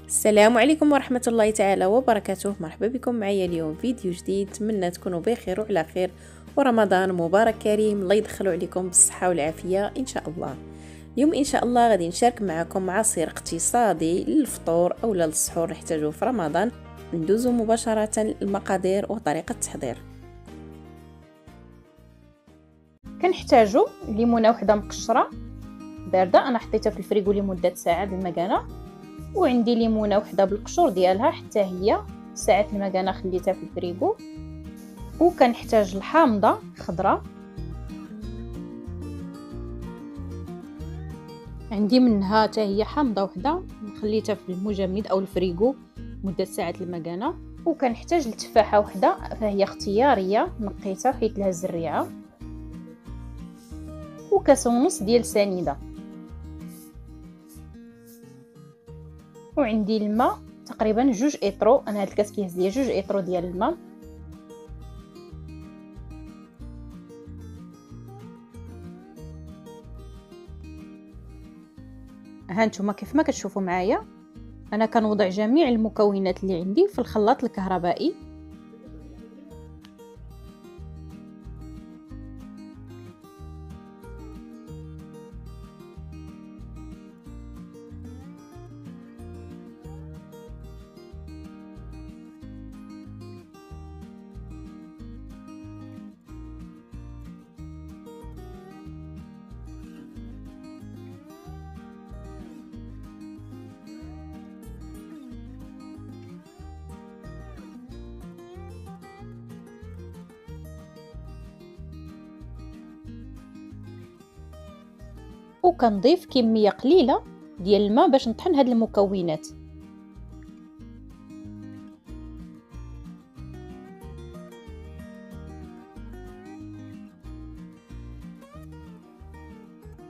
السلام عليكم ورحمة الله تعالى وبركاته. مرحبا بكم معايا اليوم فيديو جديد. نتمنى تكونوا بخير وعلى خير ورمضان مبارك كريم، الله يدخلوا عليكم بالصحة والعافية إن شاء الله. اليوم إن شاء الله غادي نشارك معكم عصير اقتصادي للفطور أو للسحور نحتاجوه في رمضان. ندوزو مباشرة للمقادير وطريقة التحضير. كنحتاجو ليمونه وحده مقشره بارده، انا حطيتها في الفريغو لمده ساعه المكانه، وعندي ليمونه وحده بالقشور ديالها حتى هي ساعه المكانه خليتها في الفريغو. وكنحتاج الحامضه خضراء، عندي منها حتى هي حامضه وحده خليتها في المجمد او الفريغو مده ساعه المكانه. وكنحتاج التفاحه وحده فهي اختياريه، نقيتها حيت لها الزريعه، وكاس ونص ديال سنيده، وعندي الماء تقريبا 2 اطرو. انا هاد الكاس كيهز ليا 2 اطرو ديال الماء. ها نتوما كيف ما كتشوفوا معايا انا كنوضع جميع المكونات اللي عندي في الخلاط الكهربائي. وكنضيف كميه قليله ديال الماء باش نطحن هاد المكونات.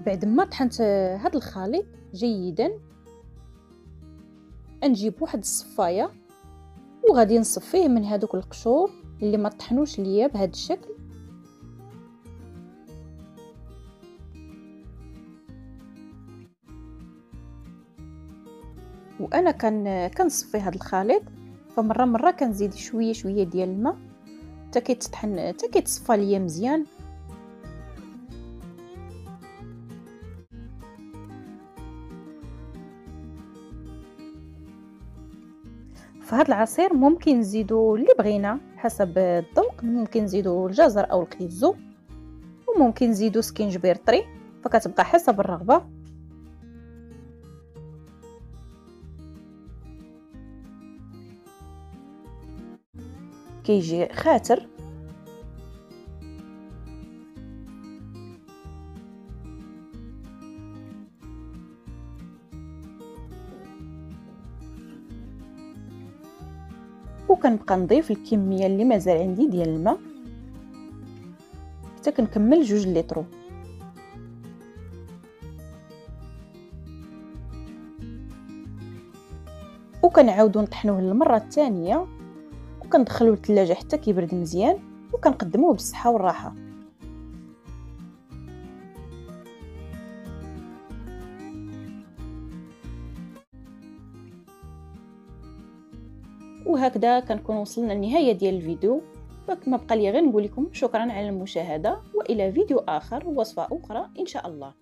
بعد ما طحنت هاد الخليط جيدا نجيب واحد الصفايه وغادي نصفيه من هادوك القشور اللي ما طحنوش ليا بهذا الشكل. وانا كنصفي هذا الخليط، فمره كنزيد شويه ديال الماء حتى كيتطحن حتى كيتصفى ليا مزيان. فهاد العصير ممكن نزيدو اللي بغينا حسب الذوق، ممكن نزيدو الجزر او الكيزو، وممكن نزيدو سكينجبير طري، فكتبقى حسب الرغبه. كيجي خاتر. وكنبقى نضيف الكميه اللي مازال عندي ديال الماء حتى كنكمل 2 لتر. وكنعاودو نطحنوه للمره الثانيه، وكندخلوه للثلاجه حتى كيبرد مزيان، وكنقدموه بالصحه والراحه. وهكذا كنكون وصلنا للنهايه ديال الفيديو. فما بقى لي غير نقول لكم شكرا على المشاهده، والى فيديو اخر ووصفه اخرى ان شاء الله.